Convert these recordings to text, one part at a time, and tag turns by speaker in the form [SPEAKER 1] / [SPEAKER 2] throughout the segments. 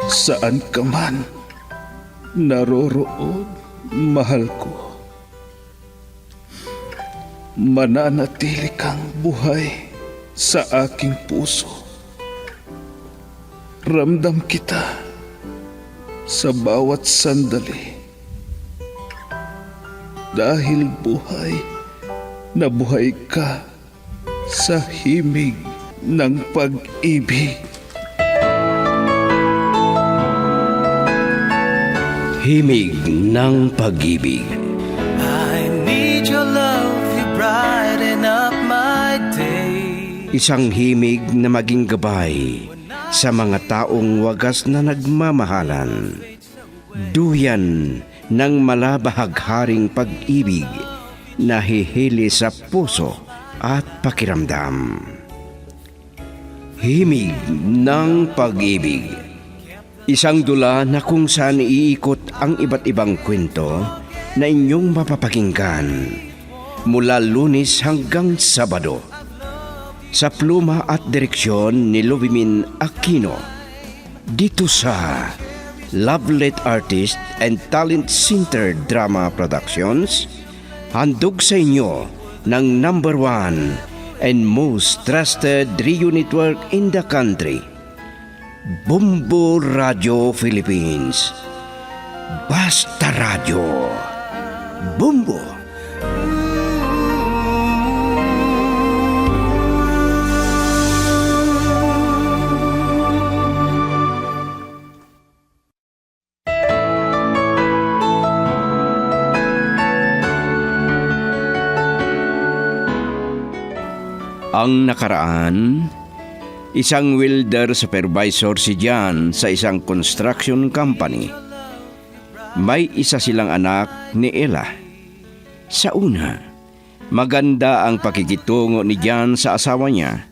[SPEAKER 1] Saan ka man naroroon, mahal ko, mananatili kang buhay sa aking puso. Ramdam kita sa bawat sandali. Dahil buhay na buhay ka sa himig ng pag-ibig.
[SPEAKER 2] Himig ng pag-ibig.
[SPEAKER 3] I need your love, you brighten up my day.
[SPEAKER 2] Isang himig na maging gabay sa mga taong wagas na nagmamahalan. Duyan ng malabahagharing pag-ibig na hihili sa puso at pakiramdam. Himig ng pag-ibig. Isang dula na kung saan iikot ang iba't ibang kwento na inyong mapapakinggan mula Lunes hanggang Sabado. Sa pluma at direksyon ni Luvimin Aquino. Dito sa Lovelet Artist and Talent Center Drama Productions, handog sa inyo ng #1 and most trusted radio network in the country, Bumbo Radio Philippines. Basta Radio. Bumbo. Ang nakaraan, isang welder supervisor si John sa isang construction company. May isa silang anak ni Ella. Sa una, maganda ang pakikitungo ni John sa asawa niya.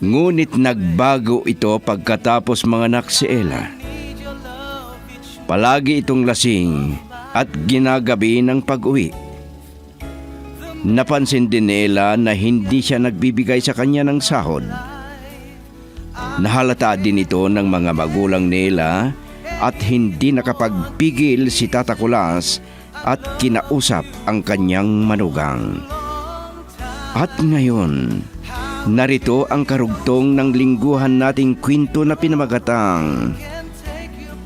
[SPEAKER 2] Ngunit nagbago ito pagkatapos manganak si Ella. Palagi itong lasing at ginagabi ng pag-uwi. Napansin din ni Ella na hindi siya nagbibigay sa kanya ng sahod. Nahalata din ito ng mga magulang ni Ella at hindi nakapagpigil si Tata Kulas at kinausap ang kanyang manugang. At ngayon, narito ang karugtong ng lingguhan nating kwento na pinamagatang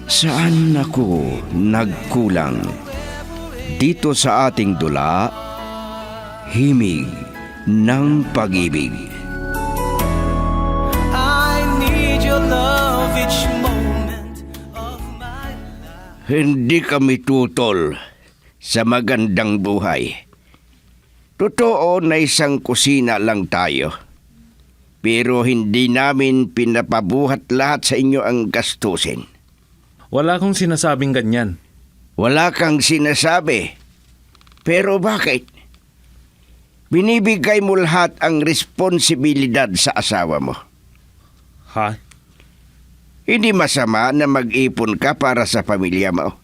[SPEAKER 2] Saan Ako Nagkulang? Dito sa ating dula, Himig ng Pag-ibig.
[SPEAKER 3] I need your love each moment of my life.
[SPEAKER 2] Hindi kami tutol sa magandang buhay. Totoo na isang kusina lang tayo. Pero hindi namin pinapabuhat lahat sa inyo ang gastusin.
[SPEAKER 4] Wala akong sinasabing ganyan.
[SPEAKER 2] Wala kang sinasabi. Pero bakit? Binibigay mo lahat ang responsibilidad sa asawa mo.
[SPEAKER 4] Ha?
[SPEAKER 2] Hindi masama na mag-ipon ka para sa pamilya mo.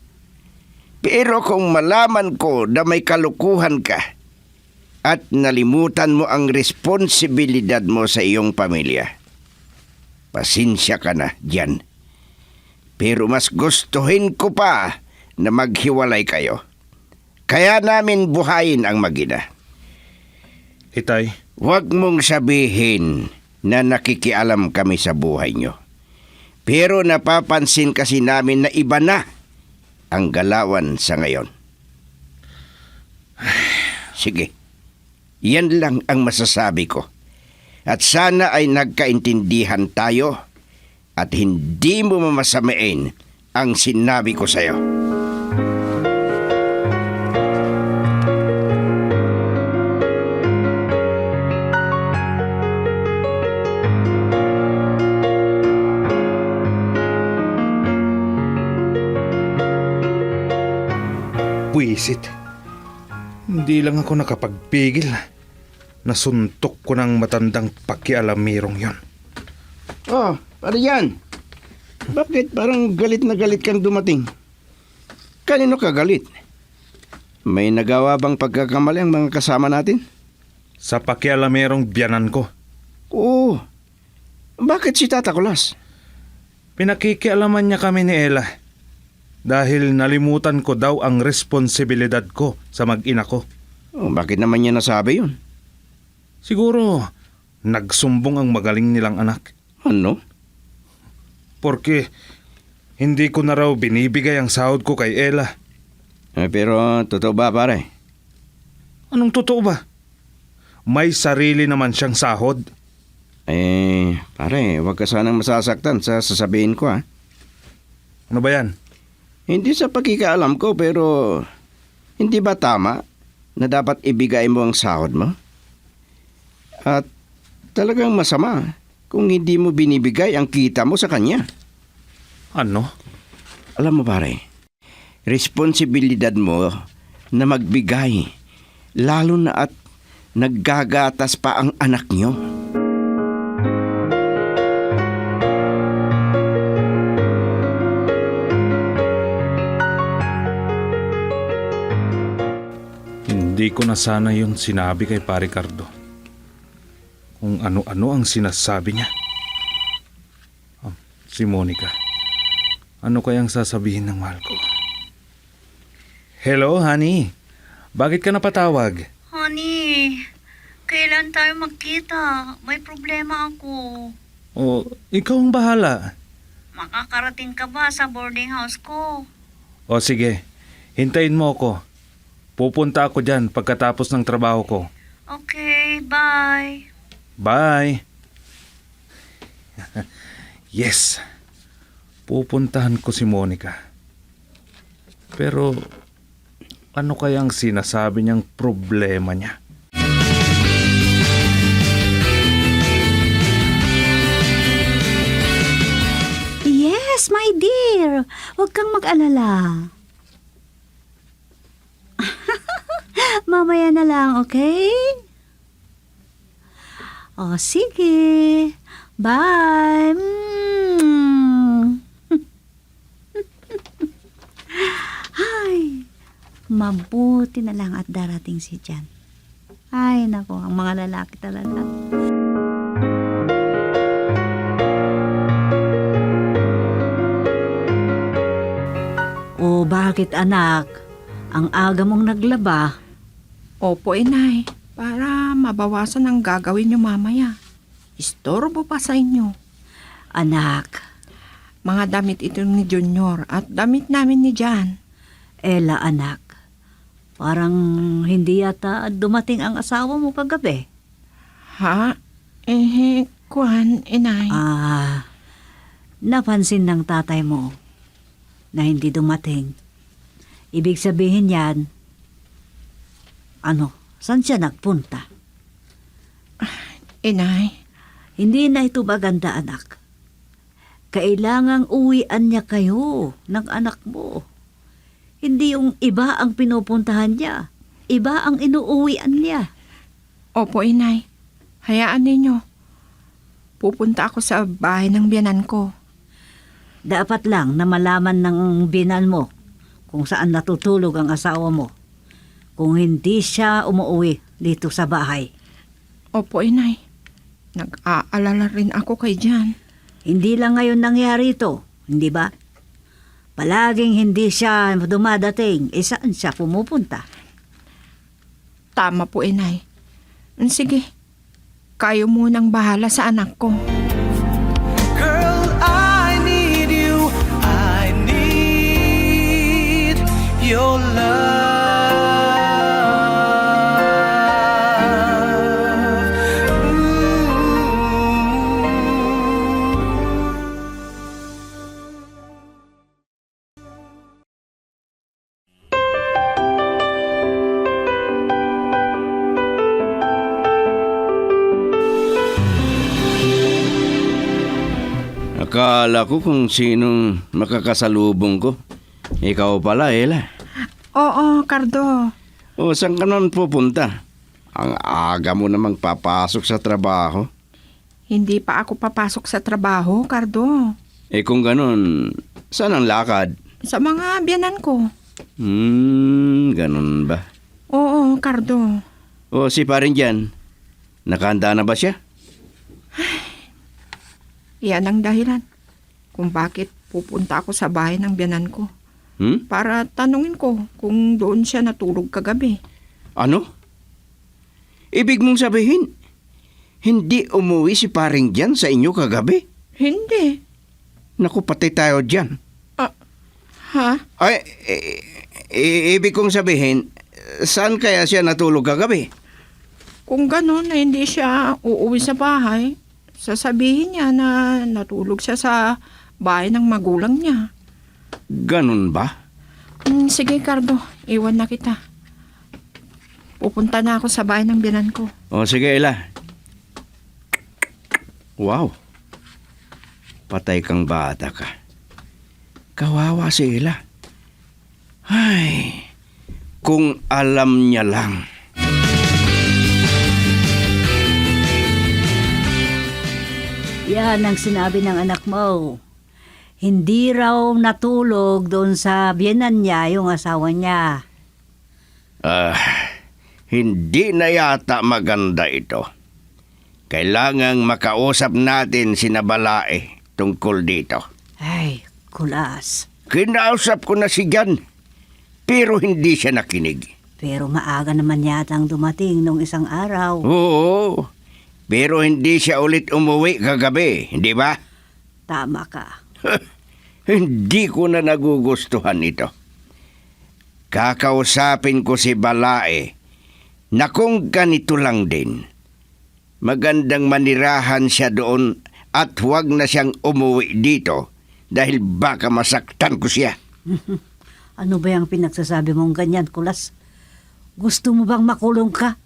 [SPEAKER 2] Pero kung malaman ko na may kalukuhan ka at nalimutan mo ang responsibilidad mo sa iyong pamilya, pasensya ka na diyan. Pero mas gustuhin ko pa na maghiwalay kayo. Kaya namin buhayin ang mag-ina.
[SPEAKER 4] Itay,
[SPEAKER 2] Huwag mong sabihin na nakikialam kami sa buhay nyo. Pero napapansin kasi namin na iba na ang galawan sa ngayon. Sige, yan lang ang masasabi ko. At sana ay nagkaintindihan tayo at hindi mo mamasamain ang sinabi ko sa'yo.
[SPEAKER 1] Buisit. Hindi lang ako nakapagpigil. Nasuntok ko ng matandang pakialamirong yon.
[SPEAKER 2] Oh, para yan. Bakit parang galit na galit kang dumating? Kanino ka galit? May nagawa bang pagkakamali ang mga kasama natin?
[SPEAKER 1] Sa pakialamirong biyanan ko.
[SPEAKER 2] Oo. Bakit si Tata Kulas?
[SPEAKER 1] Pinakikialaman niya kami ni Ella dahil nalimutan ko daw ang responsibilidad ko sa mag-ina ko.
[SPEAKER 2] Oh, bakit naman niya nasabi yun?
[SPEAKER 1] Siguro, nagsumbong ang magaling nilang anak.
[SPEAKER 2] Ano?
[SPEAKER 1] Porque hindi ko na raw binibigay ang sahod ko kay Ella.
[SPEAKER 2] Pero totoo ba, pare?
[SPEAKER 1] Anong totoo ba? May sarili naman siyang sahod.
[SPEAKER 2] Pare, huwag ka sanang masasaktan sa sasabihin ko, ha?
[SPEAKER 1] Ano ba yan?
[SPEAKER 2] Hindi sa pagkikaalam ko, pero hindi ba tama na dapat ibigay mo ang sahod mo? At talagang masama kung hindi mo binibigay ang kita mo sa kanya.
[SPEAKER 1] Ano?
[SPEAKER 2] Alam mo, pare, responsibilidad mo na magbigay, lalo na at naggagatas pa ang anak niyo.
[SPEAKER 1] Hindi ko na sana yun sinabi kay Pare Cardo. Kung ano-ano ang sinasabi niya. Si Monica. Ano kayang sasabihin ng mahal ko? Hello, honey. Bakit ka napatawag?
[SPEAKER 5] Honey, kailan tayo magkita? May problema ako.
[SPEAKER 1] O, ikaw ang bahala.
[SPEAKER 5] Makakarating ka ba sa boarding house ko?
[SPEAKER 1] O sige, hintayin mo ako. Pupunta ako dyan pagkatapos ng trabaho ko.
[SPEAKER 5] Okay, bye.
[SPEAKER 1] Bye! Yes! Pupuntahan ko si Monica. Pero ano kayang sinasabi niyang problema niya?
[SPEAKER 6] Yes, my dear. Huwag kang mag-alala. Mamaya na lang, okay? O, sige. Bye. Ay, mabuti na lang at darating si Jan. Ay, nako, ang mga lalaki talaga. O, bakit anak? Ang aga mong naglaba.
[SPEAKER 7] Opo, inay. Para mabawasan ang gagawin niyo mamaya. Istorbo pa sa inyo.
[SPEAKER 6] Anak,
[SPEAKER 7] Mga damit ito ni Junior at damit namin ni Jan.
[SPEAKER 6] Ella anak, parang hindi yata dumating ang asawa mo kagabi.
[SPEAKER 7] Ha? Kuhan, inay.
[SPEAKER 6] Napansin ng tatay mo na hindi dumating. Ibig sabihin yan, saan siya nagpunta?
[SPEAKER 7] Inay,
[SPEAKER 6] Hindi na ito maganda anak. Kailangang uwian niya kayo ng anak mo. Hindi yung iba ang pinupuntahan niya. Iba ang inuuwian niya.
[SPEAKER 7] opo, inay. Hayaan ninyo. Pupunta ako sa bahay ng biyanan ko.
[SPEAKER 6] Dapat lang na malaman ng binan mo kung saan natutulog ang asawa mo. Kung hindi siya umuwi dito sa bahay.
[SPEAKER 7] Opo, inay. Nag-aalala rin ako kay Jan.
[SPEAKER 6] Hindi lang ngayon nangyari ito, hindi ba? Palaging hindi siya dumadating, saan siya pumupunta?
[SPEAKER 7] Tama po, inay. Sige, kayo munang bahala sa anak ko.
[SPEAKER 3] Girl, I need you. I need your love.
[SPEAKER 2] Akala ko kung sinong makakasalubong ko. Ikaw pala, Ella.
[SPEAKER 7] Oo, Cardo.
[SPEAKER 2] O, saan ka naman pupunta? Ang aga mo namang papasok sa trabaho.
[SPEAKER 7] Hindi pa ako papasok sa trabaho, Cardo.
[SPEAKER 2] Kung ganun, saan ang lakad?
[SPEAKER 7] Sa mga biyanan ko.
[SPEAKER 2] Ganun ba?
[SPEAKER 7] Oo, Cardo.
[SPEAKER 2] O, si parin dyan. Nakahanda na ba siya?
[SPEAKER 7] Yan ang dahilan. kung bakit pupunta ako sa bahay ng biyanan ko.
[SPEAKER 2] Hmm?
[SPEAKER 7] Para tanungin ko kung doon siya natulog kagabi.
[SPEAKER 2] Ano? Ibig mong sabihin, hindi umuwi si paring Jan sa inyo kagabi?
[SPEAKER 7] Hindi.
[SPEAKER 2] Naku, patay tayo dyan.
[SPEAKER 7] Ha?
[SPEAKER 2] Ay, ibig kong sabihin, saan kaya siya natulog kagabi?
[SPEAKER 7] Kung gano'n na hindi siya uuwi sa bahay, sasabihin niya na natulog siya sa bahay ng magulang niya.
[SPEAKER 2] Ganun ba?
[SPEAKER 7] Sige, Cardo. Iwan na kita. Pupunta na ako sa bahay ng biyanan ko.
[SPEAKER 2] O sige, Ella. Wow. Patay kang bata ka. Kawawa si Ella. Ay, kung alam niya lang.
[SPEAKER 6] Yan ang sinabi ng anak mo. Hindi raw natulog doon sa biyenan niya yung asawa niya.
[SPEAKER 2] Hindi na yata maganda ito. Kailangang makausap natin si Nabalae tungkol dito.
[SPEAKER 6] Ay, kulas.
[SPEAKER 2] Kinausap ko na si Jan, pero hindi siya nakinig.
[SPEAKER 6] Pero maaga naman yatang dumating nung isang araw.
[SPEAKER 2] Oo, pero hindi siya ulit umuwi kagabi, hindi ba?
[SPEAKER 6] Tama ka.
[SPEAKER 2] Hindi ko na nagugustuhan ito. Kakausapin ko si Balae na kung ganito lang din, magandang manirahan siya doon at huwag na siyang umuwi dito dahil baka masaktan ko siya.
[SPEAKER 6] Ano ba yung pinagsasabi mong ganyan, kulas? Gusto mo bang makulong ka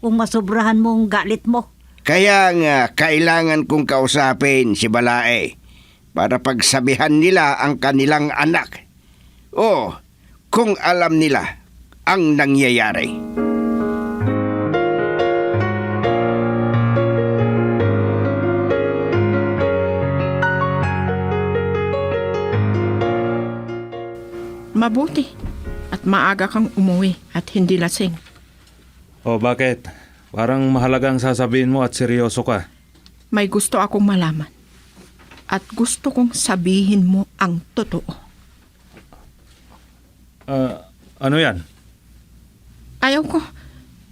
[SPEAKER 6] kung masobrahan mong galit mo?
[SPEAKER 2] Kaya nga, kailangan kong kausapin si Balae para pagsabihan nila ang kanilang anak. O, kung alam nila ang nangyayari.
[SPEAKER 7] Mabuti. At maaga kang umuwi at hindi lasing.
[SPEAKER 4] O bakit? Parang mahalagang sasabihin mo at seryoso ka.
[SPEAKER 7] May gusto akong malaman. At gusto kong sabihin mo ang totoo.
[SPEAKER 4] Ano yan?
[SPEAKER 7] Ayaw ko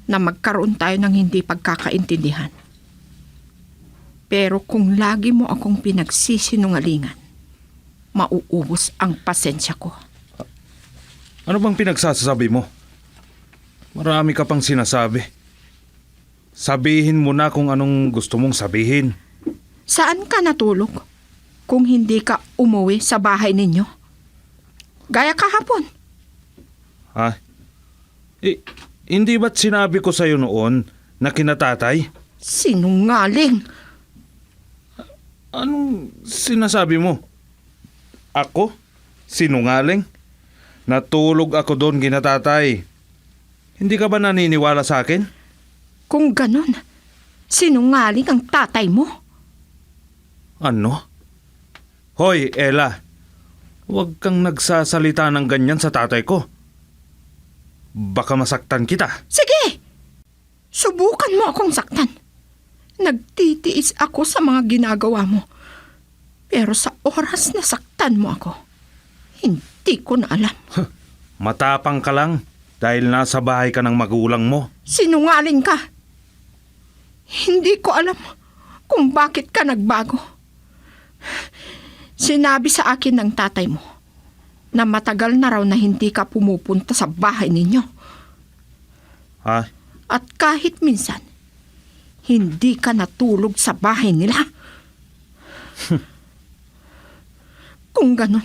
[SPEAKER 7] na magkaroon tayo ng hindi pagkakaintindihan. Pero kung lagi mo akong pinagsisinungalingan, mauubos ang pasensya ko.
[SPEAKER 4] Ano bang pinagsasabi mo? Marami ka pang sinasabi. Sabihin mo na kung anong gusto mong sabihin.
[SPEAKER 7] Saan ka natulog kung hindi ka umuwi sa bahay ninyo? Gaya kahapon.
[SPEAKER 4] Ha? Hindi ba't sinabi ko sa'yo noon na kinatatay?
[SPEAKER 7] Sinungaling.
[SPEAKER 4] Anong sinasabi mo? Ako? Sinungaling? Natulog ako doon kinatatay. Hindi ka ba naniniwala sa akin?
[SPEAKER 7] Kung ganon, sinungaling ang tatay mo.
[SPEAKER 4] Ano? Hoy, Ella. Huwag kang nagsasalita ng ganyan sa tatay ko. Baka masaktan kita.
[SPEAKER 7] Sige! Subukan mo akong saktan. Nagtitiis ako sa mga ginagawa mo. Pero sa oras na saktan mo ako, hindi ko na alam.
[SPEAKER 4] Matapang ka lang dahil nasa bahay ka ng magulang mo.
[SPEAKER 7] Sinungaling ka. Hindi ko alam kung bakit ka nagbago. Sinabi sa akin ng tatay mo na matagal na raw na hindi ka pumupunta sa bahay ninyo.
[SPEAKER 4] Ha?
[SPEAKER 7] At kahit minsan, hindi ka natulog sa bahay nila. Kung ganon,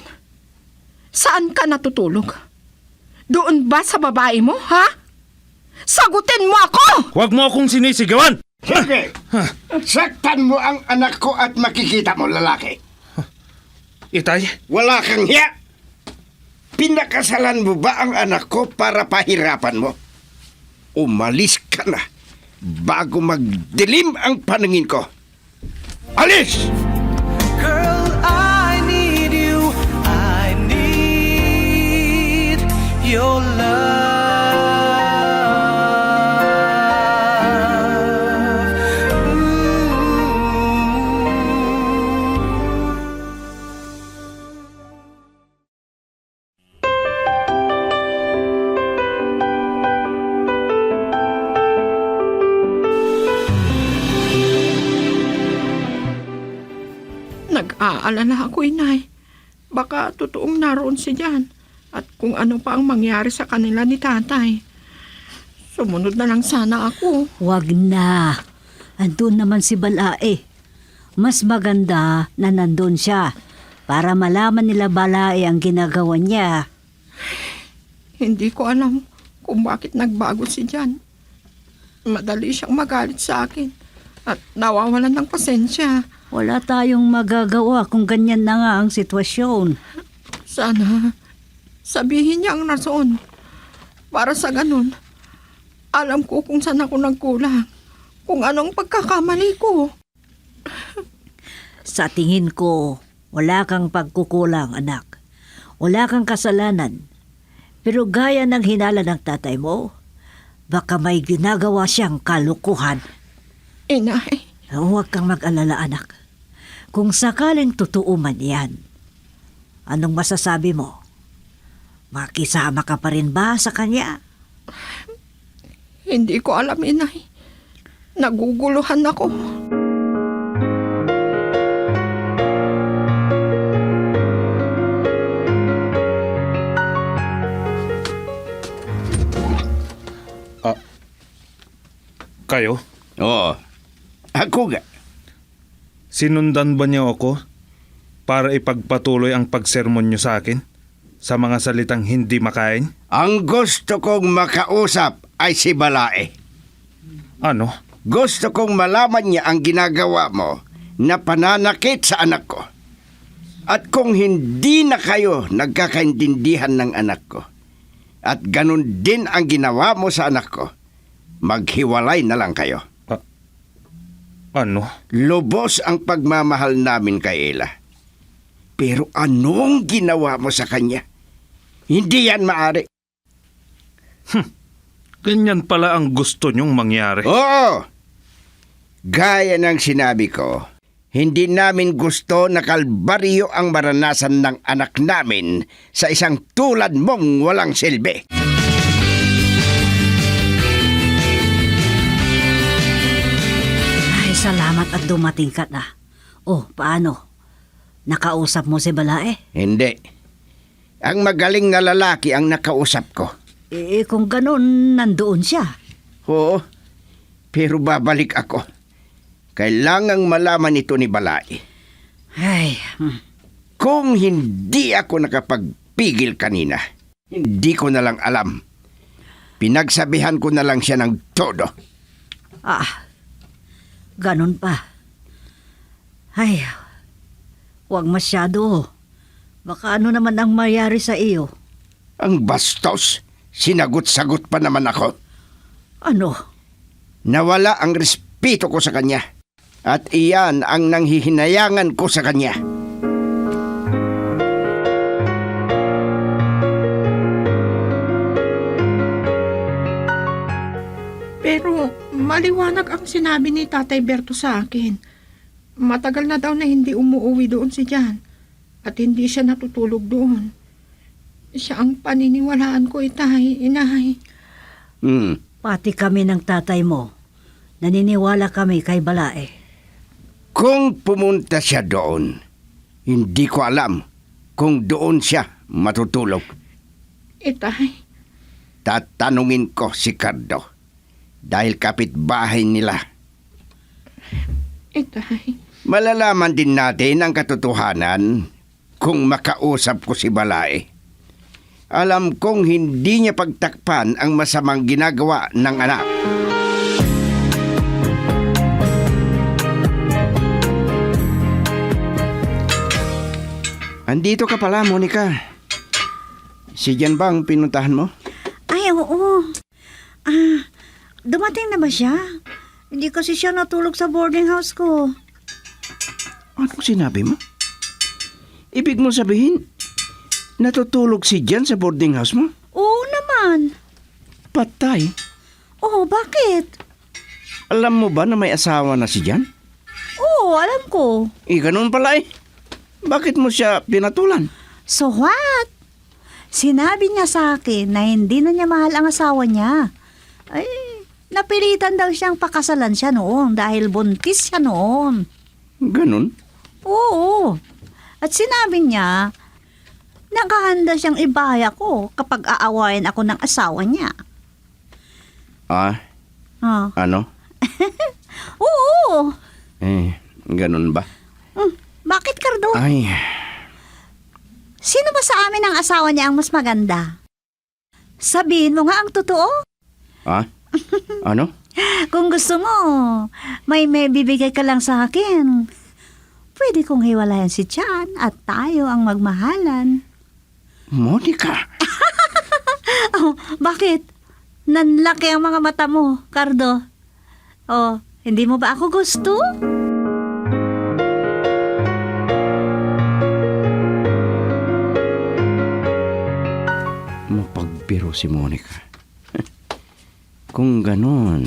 [SPEAKER 7] saan ka natutulog? Doon ba sa babae mo, ha? Sagutin mo ako!
[SPEAKER 4] Huwag mo akong sinisigawan!
[SPEAKER 2] Sige! Saktan mo ang anak ko at makikita mo, lalaki.
[SPEAKER 4] Itay?
[SPEAKER 2] Wala kang hiya! Pinakasalan mo ba ang anak ko para pahirapan mo? Umalis ka na bago magdilim ang paningin ko. Alis!
[SPEAKER 3] Girl, I need you. I need your love.
[SPEAKER 7] Nag-aalala ako, inay. Baka totoong naroon si Jan at kung ano pa ang mangyari sa kanila ni tatay. Sumunod na lang sana ako.
[SPEAKER 6] Wag na. Andun naman si Balae. Mas maganda na nandun siya para malaman nila Balae ang ginagawa niya.
[SPEAKER 7] Hindi ko alam kung bakit nagbago si Jan. Madali siyang magalit sa akin at nawawalan ng pasensya.
[SPEAKER 6] Wala tayong magagawa kung ganyan na nga ang sitwasyon.
[SPEAKER 7] Sana sabihin niya ang rason. Para sa ganun, alam ko kung saan ako nagkulang. Kung anong pagkakamali ko.
[SPEAKER 6] Sa tingin ko, wala kang pagkukulang, anak. Wala kang kasalanan. Pero gaya ng hinala ng tatay mo, baka may ginagawa siyang kalukuhan.
[SPEAKER 7] Inay,
[SPEAKER 6] Huwag kang mag-alala, anak. Kung sakaling totoo man yan, anong masasabi mo? Makisama ka pa rin ba sa kanya?
[SPEAKER 7] hindi ko alam, inay. Naguguluhan ako.
[SPEAKER 4] Kayo?
[SPEAKER 2] Oo. Ako nga.
[SPEAKER 4] Sinundan ba niyo ako para ipagpatuloy ang pagsermon niyo sa akin sa mga salitang hindi makain?
[SPEAKER 2] Ang gusto kong makausap ay si Balae.
[SPEAKER 4] Ano?
[SPEAKER 2] Gusto kong malaman niya ang ginagawa mo na pananakit sa anak ko. At kung hindi na kayo nagkakaintindihan ng anak ko, at ganun din ang ginawa mo sa anak ko, maghiwalay na lang kayo.
[SPEAKER 4] Ano?
[SPEAKER 2] Lubos ang pagmamahal namin kay Ella. Pero anong ginawa mo sa kanya? Hindi yan maari.
[SPEAKER 4] Ganyan pala ang gusto niyong mangyari.
[SPEAKER 2] Oo! Gaya ng sinabi ko, hindi namin gusto na kalbaryo ang maranasan ng anak namin sa isang tulad mong walang silbi.
[SPEAKER 6] Ay, salamat at dumating ka na. Oh, paano? Nakausap mo si Balae?
[SPEAKER 2] Hindi. Ang magaling na lalaki ang nakausap ko.
[SPEAKER 6] Kung ganun, nandoon siya.
[SPEAKER 2] Oo, pero babalik ako. Kailangang malaman ito ni Balae.
[SPEAKER 6] Ay,
[SPEAKER 2] Kung hindi ako nakapagpigil kanina, hindi ko na lang alam. Pinagsabihan ko na lang siya ng todo.
[SPEAKER 6] ganun pa. Ay, huwag masyado. Baka ano naman ang mayari sa iyo?
[SPEAKER 2] Ang bastos, sinagot-sagot pa naman ako.
[SPEAKER 6] Ano?
[SPEAKER 2] Nawala ang respeto ko sa kanya. At iyan ang nanghihinayangan ko sa kanya.
[SPEAKER 7] Pero maliwanag ang sinabi ni Tatay Berto sa akin. Matagal na daw na hindi umuwi doon si Jan. At hindi siya natutulog doon. Siya ang paniniwalaan ko, inay.
[SPEAKER 6] Pati kami ng tatay mo. Naniniwala kami kay Balae.
[SPEAKER 2] Kung pumunta siya doon, hindi ko alam kung doon siya matutulog.
[SPEAKER 7] Itay,
[SPEAKER 2] Tatanungin ko si Cardo dahil kapitbahay nila.
[SPEAKER 7] itay.
[SPEAKER 2] Malalaman din natin ang katotohanan kung makausap ko si Balae. Alam kong hindi niya pagtakpan ang masamang ginagawa ng anak. Andito ka pala, Monica. Si Jan ba ang pinuntahan mo?
[SPEAKER 6] Ay, oo. Dumating na ba siya? Hindi kasi siya natulog sa boarding house ko.
[SPEAKER 2] Anong sinabi mo? Ibig mo sabihin, natutulog si Jan sa boarding house mo?
[SPEAKER 6] Oo naman.
[SPEAKER 2] Patay.
[SPEAKER 6] Oo, bakit?
[SPEAKER 2] Alam mo ba na may asawa na si Jan?
[SPEAKER 6] Oo, alam ko.
[SPEAKER 2] Ganun pala eh. Bakit mo siya pinatulan?
[SPEAKER 6] So what? Sinabi niya sa akin na hindi na niya mahal ang asawa niya. Ay, napilitan daw siyang pakasalan siya noon dahil buntis siya noon.
[SPEAKER 2] Ganun?
[SPEAKER 6] Oo. At sinabi niya, nakahanda siyang ibaya ko kapag aawayan ako ng asawa niya.
[SPEAKER 2] Ah,
[SPEAKER 6] Ah.
[SPEAKER 2] ano?
[SPEAKER 6] Oo.
[SPEAKER 2] Ganun ba?
[SPEAKER 6] Bakit, Cardo?
[SPEAKER 2] Ay,
[SPEAKER 6] Sino ba sa amin ang asawa niya ang mas maganda? Sabihin mo nga ang totoo.
[SPEAKER 2] ano?
[SPEAKER 6] Kung gusto mo, may bibigay ka lang sa akin. Pwede kong hiwalayan si Chan at tayo ang magmahalan.
[SPEAKER 2] Monica,
[SPEAKER 6] Oh, bakit? Nanlaki ang mga mata mo, Cardo. Oh, hindi mo ba ako gusto?
[SPEAKER 2] mapagbiro si Monica. Kung ganon,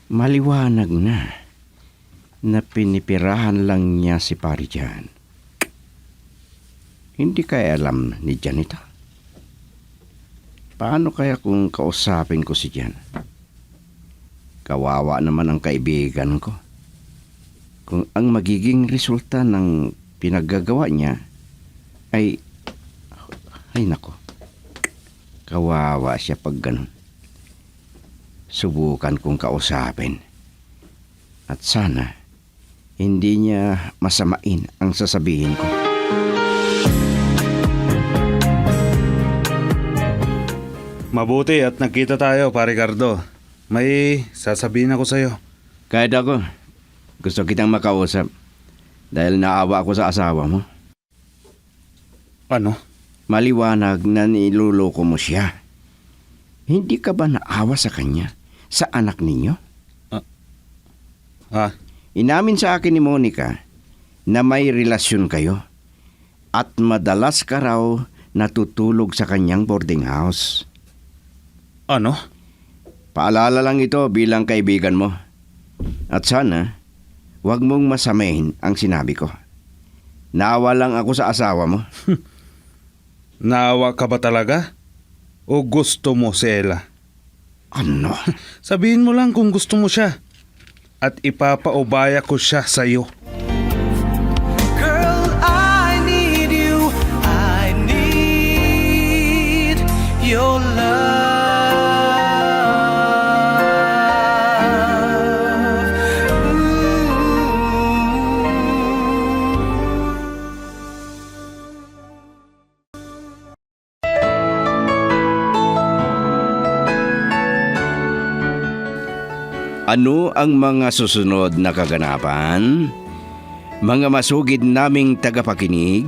[SPEAKER 2] maliwanag na pinipirahan lang niya si pari Jan. Hindi kaya alam ni Jan ito? Paano kaya kung kausapin ko si Jan? Kawawa naman ang kaibigan ko. Kung ang magiging resulta ng pinaggagawa niya ay nako, kawawa siya pag ganun. Subukan kong kausapin. At sana, hindi niya masamain ang sasabihin ko.
[SPEAKER 4] Mabuti at nagkita tayo, pare Cardo. May sasabihin ako sa'yo.
[SPEAKER 2] Kahit ako, gusto kitang makausap dahil naawa ako sa asawa mo.
[SPEAKER 4] Ano?
[SPEAKER 2] Maliwanag na niluloko mo siya. Hindi ka ba naawa sa kanya, sa anak ninyo? Inamin sa akin ni Monica na may relasyon kayo at madalas ka raw natutulog sa kanyang boarding house.
[SPEAKER 4] Ano?
[SPEAKER 2] Paalala lang ito bilang kaibigan mo. At sana, huwag mong masamahin ang sinabi ko. Naawa lang ako sa asawa mo.
[SPEAKER 4] Naawa ka ba talaga? O gusto mo si Ella?
[SPEAKER 2] Ano?
[SPEAKER 4] Sabihin mo lang kung gusto mo siya. At ipapaubaya ko siya sa'yo.
[SPEAKER 3] Girl, I need you. I need your love.
[SPEAKER 2] Ano ang mga susunod na kaganapan? Mga masugid naming tagapakinig,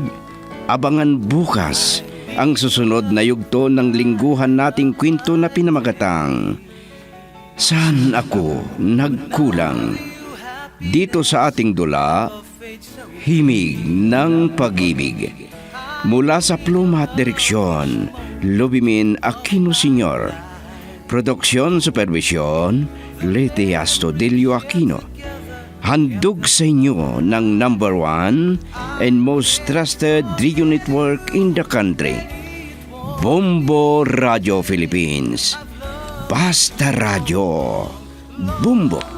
[SPEAKER 2] abangan bukas ang susunod na yugto ng lingguhan nating kwento na pinamagatang Saan Ako Nagkulang? Dito sa ating dula, Himig ng Pag-ibig. Mula sa pluma at direksyon, Lubimin Aquino Sr. Produksyon Supervision, Lete Astudillo Aquino. Handog sa inyo ng #1 and most trusted radio network in the country, Bombo Radio Philippines. Basta Radio. Bombo.